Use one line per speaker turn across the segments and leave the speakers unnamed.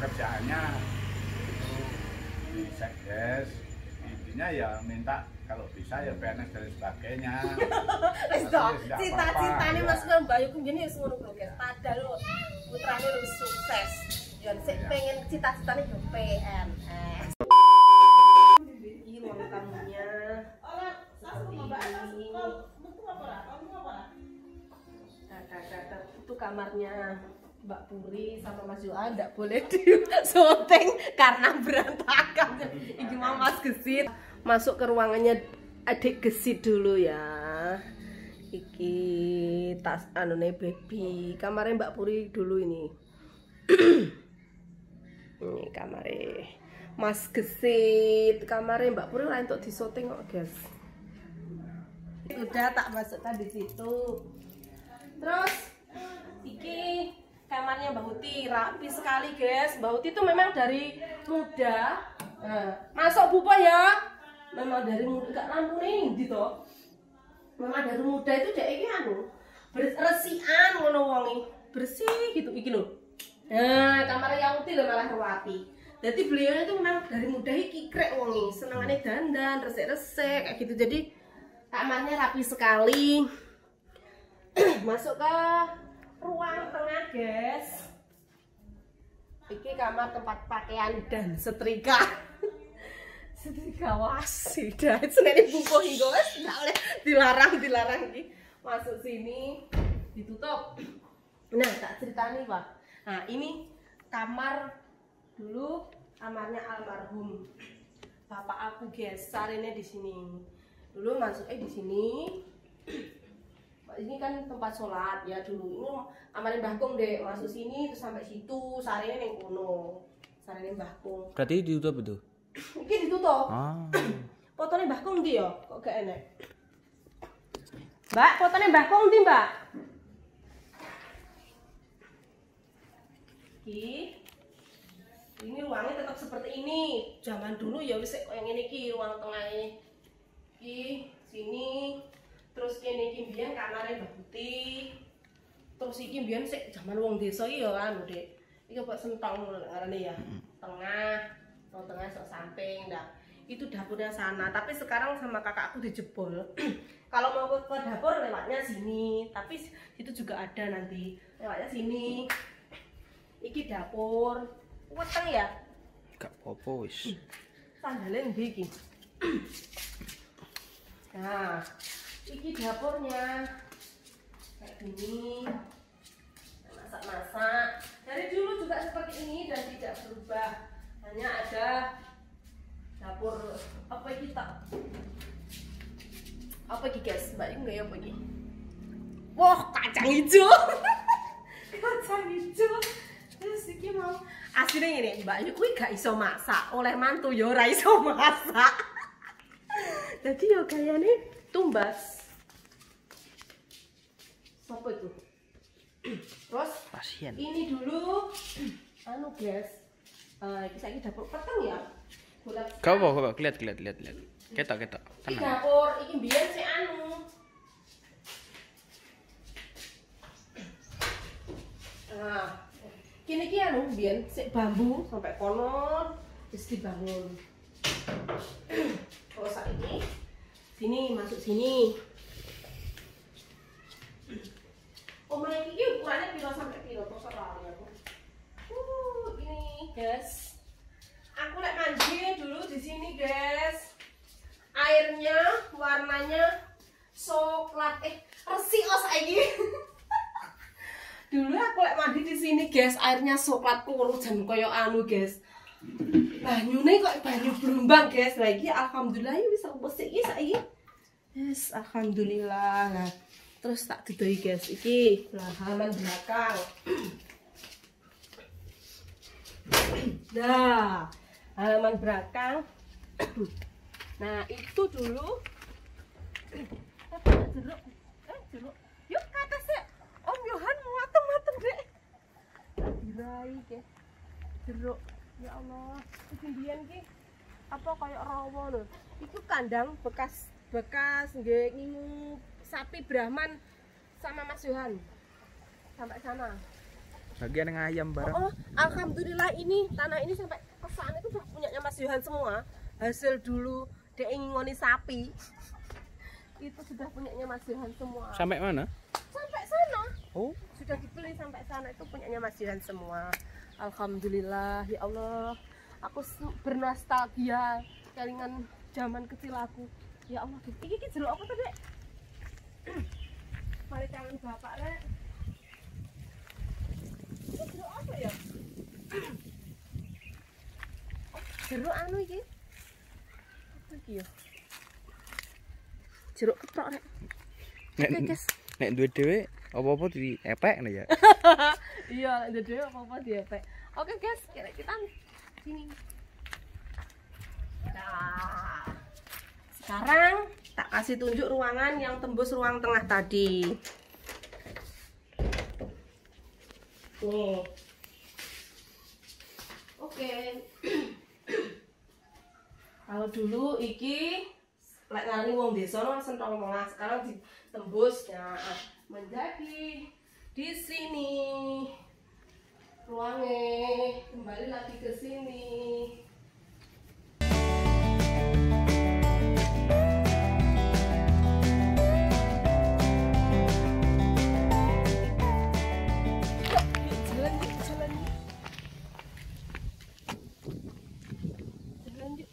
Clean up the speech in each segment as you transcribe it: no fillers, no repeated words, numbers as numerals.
kerjaannya itu di sekdes, intinya ya minta kalau bisa ya PNS dan sebagainya.
Cita-citane Mas Bayu ku ngene wis ngono lho guys. Padahal lho putrane wis sukses. Ya sik pengen cita-citane yo PNS. Ini ruang tamunya. Itu kamarnya Mbak Puri sama Mas Yohan nggak boleh di syuting karena berantakan. Ini mau Mas Gesit masuk ke ruangannya adik Gesit dulu ya. Iki tas anune baby. Kamarnya Mbak Puri dulu ini. Ini kamarnya Mas Gesit. Kamarnya Mbak Puri lain untuk di syuting kok guys. Udah tak masukkan di situ. Terus iki kamarnya Mbak Huti, rapi sekali guys. Mbak Huti itu memang dari muda. Masuk bupa ya. Memang dari muda, gak lampu nih gitu. Memang dari muda itu dia ini anu resian ngono wongi, bersih gitu iki lho. Nah, kamarnya yang Huti lho malah rapi. Jadi beliau itu memang dari muda iki krek wongi, senengane dandan, resik-resik kayak gitu. Jadi kamarnya rapi sekali. Masuk ke ruang tengah guys. Iki kamar tempat pakaian dan setrika. Setrika wasit. Senene buku hingga wis enggak oleh dilarang iki. Masuk sini ditutup. Nah, tak ceritani, Pak. Nah, ini kamar dulu kamarnya almarhum bapak aku guys. Sarine di sini. Dulu masuknya di sini. Ini kan tempat sholat ya dulu. Ini amarin Mbah Kung deh, masuk sini terus sampai situ, sarene ning kono. Sarene Mbah Kung.
Berarti ditutup itu?
Iki ditutup.
Ah.
Fotone Mbah Kung ndi ya? Kok gak enek. Mbak, fotone Mbah Kung ndi, Mbak? Ini ruangnya tetap seperti ini. Zaman dulu ya wis kok yang ngene iki ruang tengahnya. Iki sini. Terus kene iki mbiyen kamare Mbak Putih. Terus iki mbiyen sik jaman wong desa iki ya anu, Dik. Iki kok sentong ngarane ya. Tengah, tengah sok samping. Nah, itu dapurnya sana, tapi sekarang sama kakakku dijebol. Kalau mau ke dapur lewatnya sini, tapi itu juga ada nanti. Lewatnya sini. Iki dapur. Weteng ya?
Gak apa-apa wis.
Sandalnya ndi iki? Nah, iki dapurnya kayak gini, masak-masak. Dari dulu juga seperti ini dan tidak berubah. Hanya ada dapur apa iki tak? Apa iki guys? Mbak ini nggak ya apa iki? Wah, kacang hijau. Kacang hijau. Terus iki mau aslinya ini Mbak Yu kuwi gak iso masak, oleh mantu yo ora iso masak. Jadi yo kayaknya tumbas. Apa itu? Terus
Pasien.
ini dulu anu guys. Saiki dapur peteng ya.
Kau apa? Lihat. Ketok.
Iki
Tenang.
dapur iki mbiyen sik anu. Nah, kini ki anu mbiyen sik bambu sampai kono wis dibangun. Terus saiki sini masuk sini. Omah iki ukurannya piro sampai piro terserah aku. Ini guys. Aku lek mandi dulu di sini guys. Airnya warnanya coklat resik saiki. Dulu aku lek mandi di sini guys, airnya coklat kuru jan koyo anu guys. Banyune kok banyu blumbang guys. Lah iki alhamdulillah wis resik iki saiki. Yes, alhamdulillah. Nah, terus tak didoi guys. Iki lah halaman belakang. Nah, halaman belakang. Nah, itu dulu. Jeruk. Yuk ke atas ya. Om Yohan mateng-mateng deh. Dirai ke. Jeruk. Ya Allah, iki mbiyen ki apa kayak rawa lho. Iku kandang bekas nggih ngingu sapi Brahman sama Mas Yohan. Sampai sana.
Bagian yang ayam barang.
Oh, alhamdulillah ini tanah ini sampai ke sana itu punyanya Mas Yohan semua. Hasil dulu dia ngoni sapi. Itu sudah punyanya Mas Yohan semua.
Sampai mana?
Sampai sana.
Oh,
Sudah dibeli sampai sana itu punyanya Mas Yohan semua. Alhamdulillah ya Allah. Aku bernostalgia kelingan zaman kecil aku. Ya Allah, iki jeruk apa tuh, Dek? Mari kangen bapak, Rek. Ini jeruk apa ya? Oh, jeruk anu iki. Apa iki ya? Jeruk keprok, Rek.
nek
Oke, guys.
nek duwe dhewe apa-apa di epek ya.
Iya, ada dhewe apa-apa diepek. Oke, guys, kita sini. Nah, sekarang tak kasih tunjuk ruangan yang tembus ruang tengah tadi. Nih. Oke. Kalau dulu iki lek ngani wong desa langsung ngomong, sekarang ditembus ya menjadi di sini. Ruangnya kembali lagi ke sini.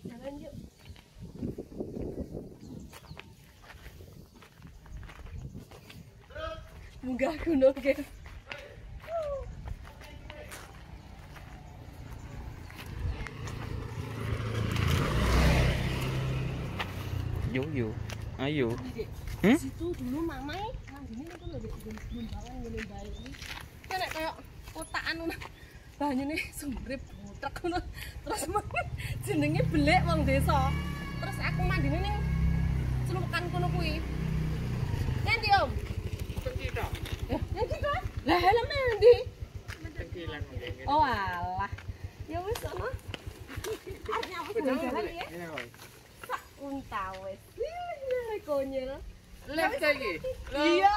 Jalan yuk. Munggah gunung, guys.
Yo. Ayo.
Di situ dulu mamai manggine itu lho Dek, gumbangan ngene bae iki. Kayak kayak kotak anu banyune sumrip botak ngono. Terus jenenge belik wong desa. Terus aku mandine ning celukan kono kuwi. Nanti Om.
Pergi tok.
Nanti kan? Lah helm nanti.
Tekilan mungkin.
Oh alah. Ya wis ono. Arep apa jalan ya?
Iya, Oi.
Sak unta wis. Ih, konyol.
Left lagi.
Iya.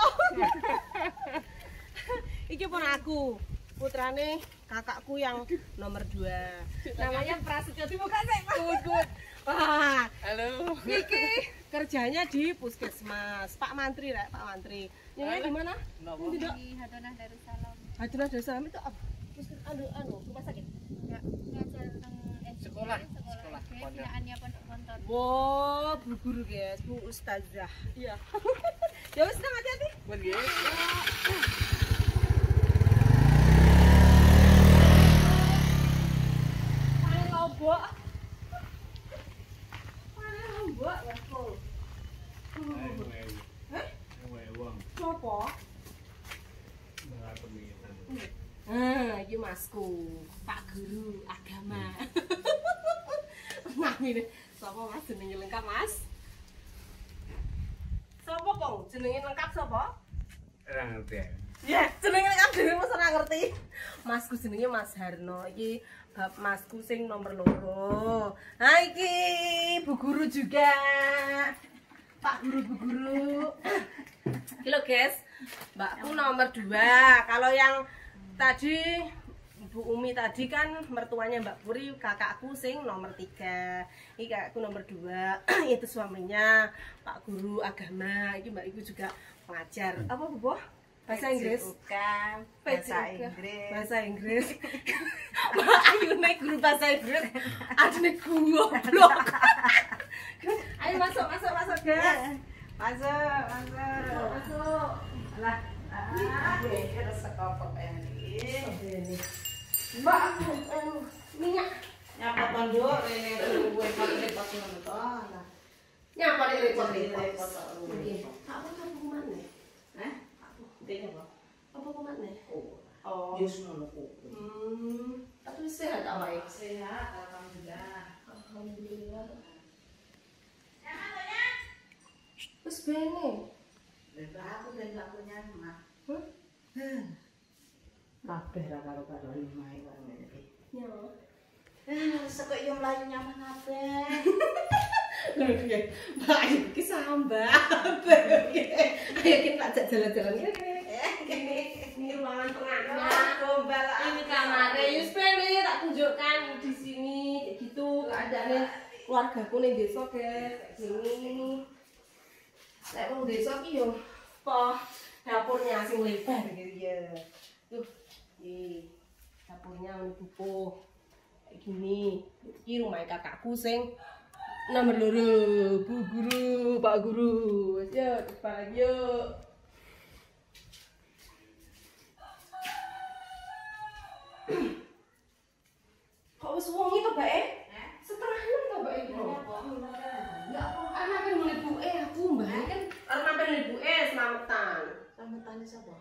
Iki pun aku, putrane kakakku yang nomor 2. Namanya Prasetyo. Dibuka sih, Pak. Good. Wah,
Halo.
iki kerjanya di puskesmas. Pak Mantri, Rek, Pak Mantri. Nyengnya di mana?
Nopo?
Di
Hadonah Darussalam.
Hadonah Darussalam itu apa? Rumah sakit.
Ya, ngajar teng
Sekolah.
sekolah.
Pondok.
Binaannya Pondok Gontor.
Wow, bu guru guys, bu ustazah. Iya. Ya wis nang hati-hati.
Pergi.
Paling lombok. Paling lombok ya, Kol. Sopo? Iki masku, Pak Guru Agama. Namine sapa Mas jenenge lengkap, Mas? Sapa, Kong? Jenenge lengkap sapa?
Ora ngerti.
Ya, jenenge lengkap dhewe mesti ora ngerti. Masku jenenge Mas Harno. Iki bab masku sing nomor 2. Nah, iki Bu Guru juga. Pak Guru, Bu Guru. Halo guys, Mbakku nomor 2. Kalau yang tadi Bu Umi tadi kan mertuanya Mbak Puri, kakakku sing nomor 3. Ini kakakku nomor 2. Itu suaminya Pak Guru Agama. Ini Mbak Ibu juga pengajar. Apa Bu Boh? Bahasa Inggris?
Bukan, bahasa Inggris.
Bahasa Inggris. Mbak Ayu naik guru bahasa Inggris. Adine goblok. Ayo masuk guys.
Masuk.
Lah,
Resek apa ini?
Mbak, minyak.
Nyapa tondok rene kuwe repot nonton.
Nyapa nih repot.
Repot.
Apa kamu mana?
Dene apa?
Apa mana?
Oh, yus ngono ku.
Tapi sehat awake.
Sehat, alhamdulillah.
Alhamdulillah. Wis bene.
Aku ben gak punya rumah.
Kabeh
ra karo limahe karo ngene.
Ya.
Sekok yo mlayu nyaman kabeh.
Lho piye? Mbak iki sambat. Ayo kita ajak jalan-jalan ngene. Ini ruangan tengahnya.
Gombal
biasane keluargaku ning desa guys, kayak gini. Nek wong desa ki yo apa dapurnya sing lebar gitu ya. Tuh, dapurnya bupo kayak gini. Iki rumah kakakku sing nomor 2, Bu Guru, Pak Guru. Yuk, depan lagi yuk. Kok wis wengi to, Mbak? Setengah 6 to, Mbak? Ya apa? Anak kan mulai buke aku, Mbak. Kan arep sampe mulai buke slametan.
Slametane sapa?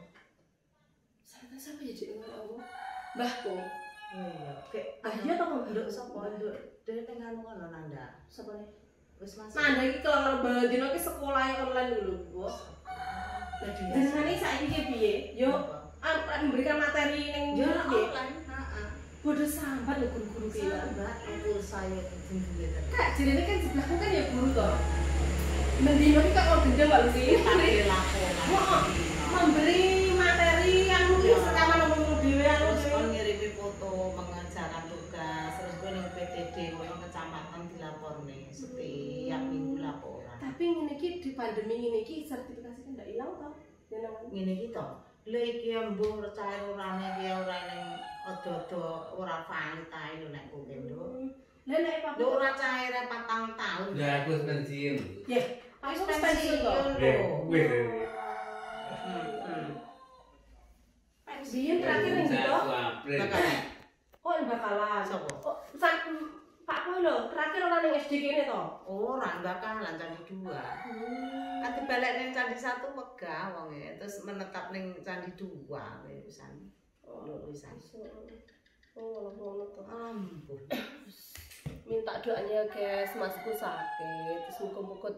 Slametan sapa ya, Dik? Aku. Mbahku.
Oh iya, kek
Ahya to kok
nduk sapa? Nduk dhewe teng anu kono Nanda.
Sapa nih?
Wis masuk.
Nanda iki kelongan bandino ki sekolah online dulu, Bu. Jenengan iki saiki ki piye? Yo memberikan materi ning
Ya
piye?
online, heeh.
Bodoh sambat lho guru-guru ki.
Mbak, itu saya duwe tadi.
Kak, jirene kan sebelahku kan ya guru to. Mendino ki kok gendeng Mbak Lucy. Memberi materi yang mungkin sekawan ngomong dhewe anu
Terus kon ngirimi foto mengerjakan tugas, terus gue nang PTD kono kecamatan dilaporne setiap minggu laporan.
Tapi ngene iki di pandemi ngene iki sertifikasi kan ndak ilang to. Jenengan.
Ngene iki to. Lha iki mbuh cair urane iki ora ning odo-odo ora valid ae lho nek kowe nduk.
Lah nek Pak
Nduk ora cair 4 tahun.
Ya aku pensiun.
ya, aku wis pensiun to.
Wis.
Biyen terakhir ning ndi to?
April.
Oh, yang bakalan.
Sopo?
Oh, Pak Koy lho, terakhir ora ning SD kene to.
Ora bakalan Candi 2. Ati balik ning Candi 1 wegah wonge, terus menetap ning Candi 2 wisan. Lho wisan.
Oh, ngono to.
Ampun.
Minta doanya guys, masku sakit. Terus muka-muka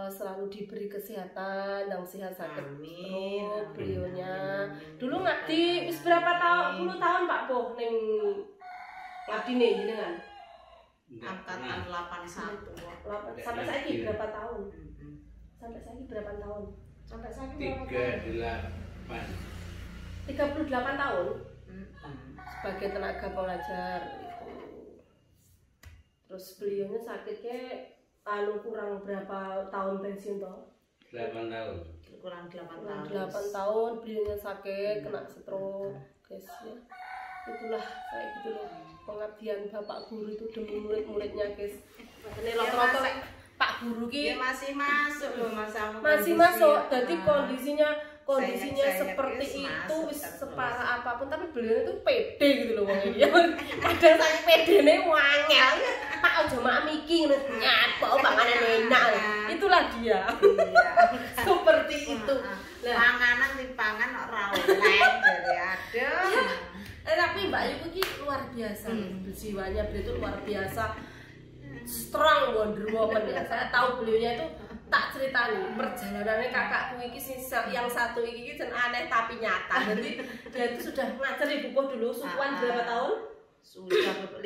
selalu diberi kesehatan dan sehat sakit.
Amin.
Oh, beliaunya.
Amin.
Dulu ngabdi wis berapa tahun? 10 tahun Pak Poh ning ngabdi nih jenengan.
Angkatan 81.
Sampai saiki berapa tahun? Sampai saiki berapa tahun?
Sampai saiki berapa tahun?
38.
38 tahun sebagai tenaga pengajar itu. Terus beliaunya sakitnya kurang berapa tahun pensiun toh?
8 tahun.
Kurang 8
Kurang
tahun.
8 tahun beliaunya sakit kena stroke guys ya. Itulah kayak gitu loh pengabdian bapak guru itu demi murid-muridnya guys. Ini rata-rata Pak Guru ki
Dia masih masuk loh masa
masih masuk. Jadi
kondisi.
kondisinya
Saya
seperti
wis
itu
masuk
wis
terus.
separah apapun tapi beliau itu pede gitu loh wong iki. Padahal saking pedene wangel. Pak aja mak miki ngono nyapo panganan enak. Itulah dia.
Iya.
Seperti itu. Lah,
Panganan dipangan ora oleh dari aduh.
tapi Mbak Ayu ki luar biasa. Jiwanya beliau itu luar biasa. Strong Wonder Woman ya. Saya tahu beliaunya itu tak ceritani perjalanannya kakakku iki yang satu iki aneh tapi nyata. Jadi dia itu sudah ngajar di Bukoh dulu sukuan berapa tahun?
Sudah 15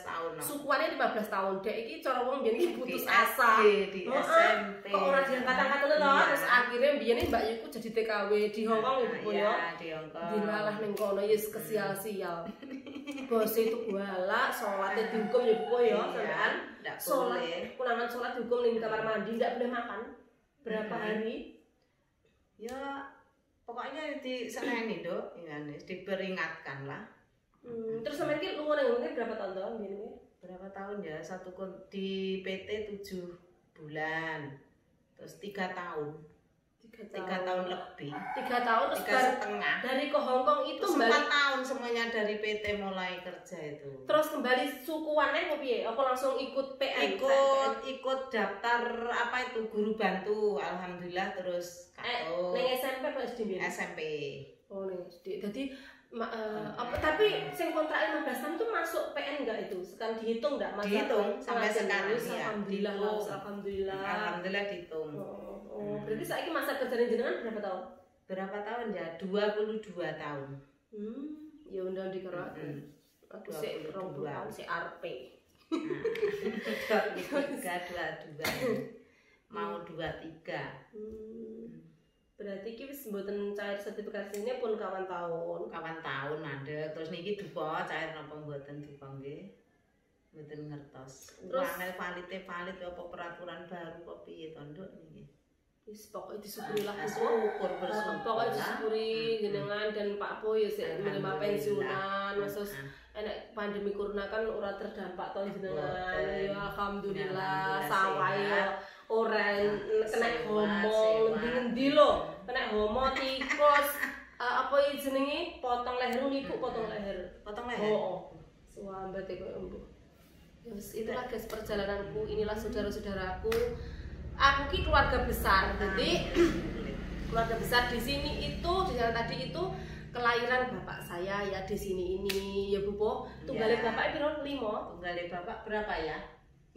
tahun.
Sukuannya 15 tahun. Dek iki cara wong biyen iki putus
Di
asa.
di SMP.
Kok ora diangkat-angkat to, terus akhirnya biyen Mbak Yuku jadi TKW di Hongkong ya Bu ya.
Di Hongkong.
Dilalah ning kono yes kesial-sial. Bos itu galak, sholatnya dihukum ya Bu ya, sampean.
Ndak
Sholat,
boleh.
ulangan sholat dihukum di kamar mandi, nggak boleh makan. Berapa hari?
Ya pokoknya di seneni Dok, diperingatkan lah.
Terus sampean ki lunga nang ngene berapa tahun biyen?
Berapa tahun ya? Di PT 7 bulan. Terus 3 tahun. 3 tahun lebih.
3 tahun terus
3,5.
dari ke Hongkong itu
Terus
kembali
4 tahun semuanya dari PT mulai kerja itu.
terus kembali sukuannya apa piye? Apa langsung ikut PN?
Ikut daftar apa itu guru bantu. Alhamdulillah terus
Neng SMP apa SD biyen?
SMP.
Oh neng SD. Jadi tapi sing kontrak 15 tahun itu masuk PN enggak itu? Sekarang dihitung enggak masa
Dihitung sampai
pengajian
sekarang
lulus?
ya.
Alhamdulillah,
Dihitung.
alhamdulillah.
Alhamdulillah dihitung.
Berarti saiki masa kerjanya jenengan berapa tahun?
Berapa tahun ya? 22 tahun.
Ya undang dikerak. Aku sik 20 tahun sik RP.
22. Mau 23.
Berarti ki wis mboten cair sertifikasinya pun kawan tahun.
Kawan tahun mandek. Terus niki dupa cair napa mboten dupa nggih? Mboten ngertos.
Terus?
Uangnya valid apa peraturan baru apa piye to Nduk niki.
Wis pokoke disyukurilah Bu.
Syukur bersyukur.
Pokoknya disyukuri jenengan dan Pak Po ya sik menerima pensiunan. Terus enek pandemi corona kan ora terdampak to jenengan. Ya alhamdulillah sawahe ya ora kena homo ngendi-ngendi lho. Kena homo tikus apa iki jenenge potong leher niku potong leher.
Potong leher.
Oh. Suambate koyo embuh. Yes, itulah guys perjalananku. Inilah saudara-saudaraku. Aku ki keluarga besar. Jadi keluarga besar di sini itu di sana tadi itu kelahiran bapak saya ya di sini ini ya Bu Po. Tunggale bapak piro 5.
Tunggale bapak berapa ya?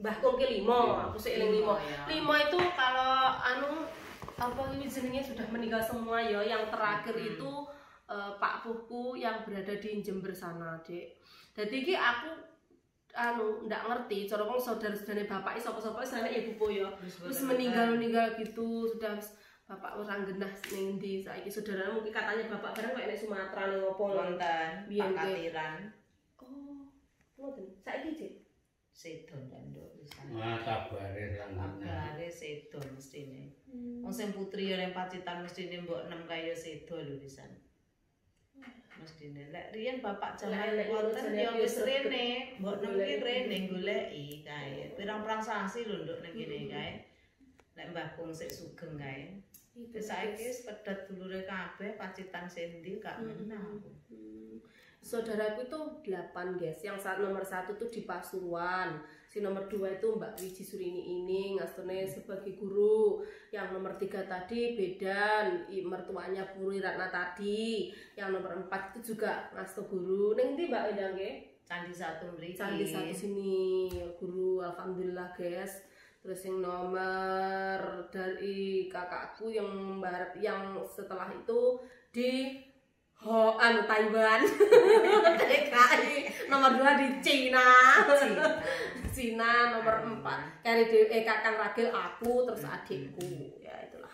Mbah Kong ki 5, aku sik eling 5. 5 itu kalau apa ini jenenge sudah meninggal semua ya. Yang terakhir itu Pak Puhku yang berada di Jember sana, Dek. Jadi ki aku ndak ngerti cara wong saudara-saudarane bapak sapa-sapa wis enek ya Bu Po ya. Wis meninggal gitu, sudah bapak ora genah ning ndi saiki saudara mungkin katanya bapak bareng kok enek Sumatera ning opo
wonten
biyen
Pakatiran.
Oh, ngoten. Saiki Cik
Sedon kan Nduk pisan.
Wah, kabare langit.
Kabare sedon mestine. Wong sing putri ya ning Pacitan mestine mbok 6 kaya sedo lho pisan. Mestine lek riyen bapak jaman wonten ya wis rene, mbok 6 ki rene goleki kae. Pirang-pirang sasi lho Nduk ning kene kae. Lek Mbah Kung sik sugeng kae. Wis saiki wis pedhot dulure kabeh Pacitan sendi gak menah.
Saudaraku itu 8 guys. Yang nomor 1 tuh di Pasuruan. Si nomor 2 itu Mbak Wiji Surini ini ngastune sebagai guru. Yang nomor 3 tadi Bedan, mertuanya Puri Ratna tadi. Yang nomor 4 itu juga ngasto guru. Ning ndi Mbak Endang nggih?
Candi 1 mriki.
Candi 1 sini guru alhamdulillah guys. Terus yang nomor dari kakakku yang Mbak yang setelah itu di Taiwan. TKI nomor 2 di Cina. Cina nomor 4. Kakang Ragil aku terus adikku. Ya itulah.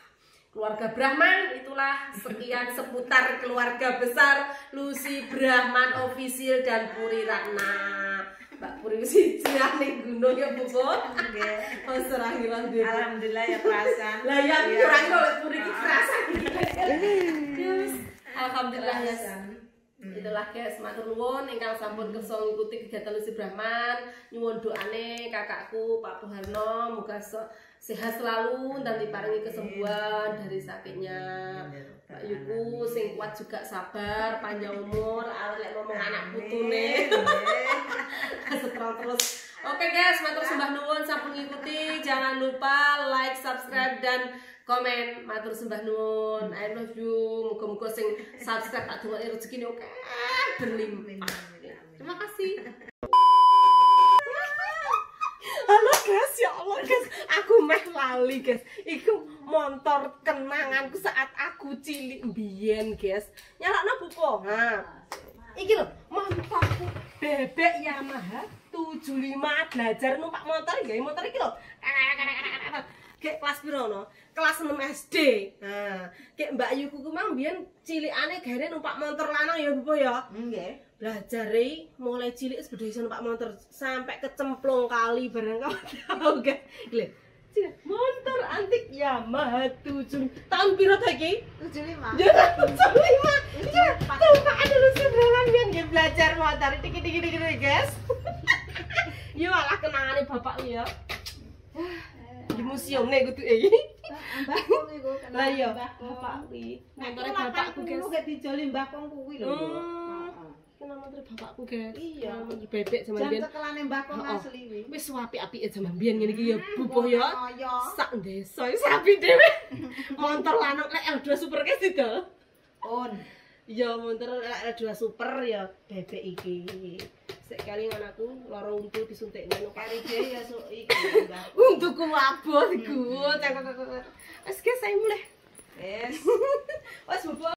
Keluarga Brahman itulah sekian seputar keluarga besar Lucy Brahman official dan Puri Ratna. Mbak Puri wis ning gunung ya Bu Po. Nggih. Wis ora hilang dhewe.
Alhamdulillah ya kerasan.
Lah ya kurang kok Puri ki kerasan. Yes. Alhamdulillah ya. Itulah guys, matur nuwun ingkang sampun kersa ngikuti kegiatan Lucy Brahman. Nyuwun doane kakakku Pak Puharno muga sehat selalu dan diparingi kesembuhan dari sakitnya. Mbak Yuku sing kuat juga sabar, panjang umur, arep lek ngomong anak putune. Strong terus. Oke guys, matur sembah nuwun sampun ngikuti. Jangan lupa like, subscribe dan komen. Matur sembah nuwun. I love you. Muga-muga sing subscribe tak dongakne rezekine oke berlimpah. Terima kasih. Halo guys, ya Allah guys, aku meh lali guys. Iku motor kenanganku saat aku cilik mbiyen guys. Nyalakno Bu Po. Iki lho, motorku bebek Yamaha 75 belajar numpak motor nggih. Motor iki lho. Kayak kelas piro no? Kelas 6 SD. Nah, kayak Mbak Yuku ku mang biyen cilikane gare numpak motor lanang ya Bu Po ya.
Nggih.
Belajari mulai cilik wis bedhe iso numpak motor sampai kecemplung kali bareng kau guys. Lho. Motor antik Yamaha 7 tahun piro to iki?
75.
Ya 75. Iya, numpak dulu sih beneran biyen nggih belajar motor dikit-dikit guys. Yo alah kenangane bapak ya. Di museum nek kudu iki.
Mbah Kong iku kenal.
Lah iya,
Bapak
bapak kuwi. Motore
bapakku
bapakku guys.
gak dijoli Mbah Kong kuwi lho.
Kenal motor bapakku guys.
Iya.
Motor bebek zaman
Jam
biyen.
cekelane Mbah Kong asli kuwi.
Wis apik-apike zaman biyen ngene iki ya bubuh ya.
Kaya.
Sak desa wis apik dhewe. Motor lanang lek L2 Super ke sidol.
On.
Ya motor L2 Super ya bebek iki. Sekali anakku lara untu disuntikne
Kari dhewe ya sok iki Mbah.
untuku abot iku. Wes guys saya mulai.
Wes.
Wes bubuh.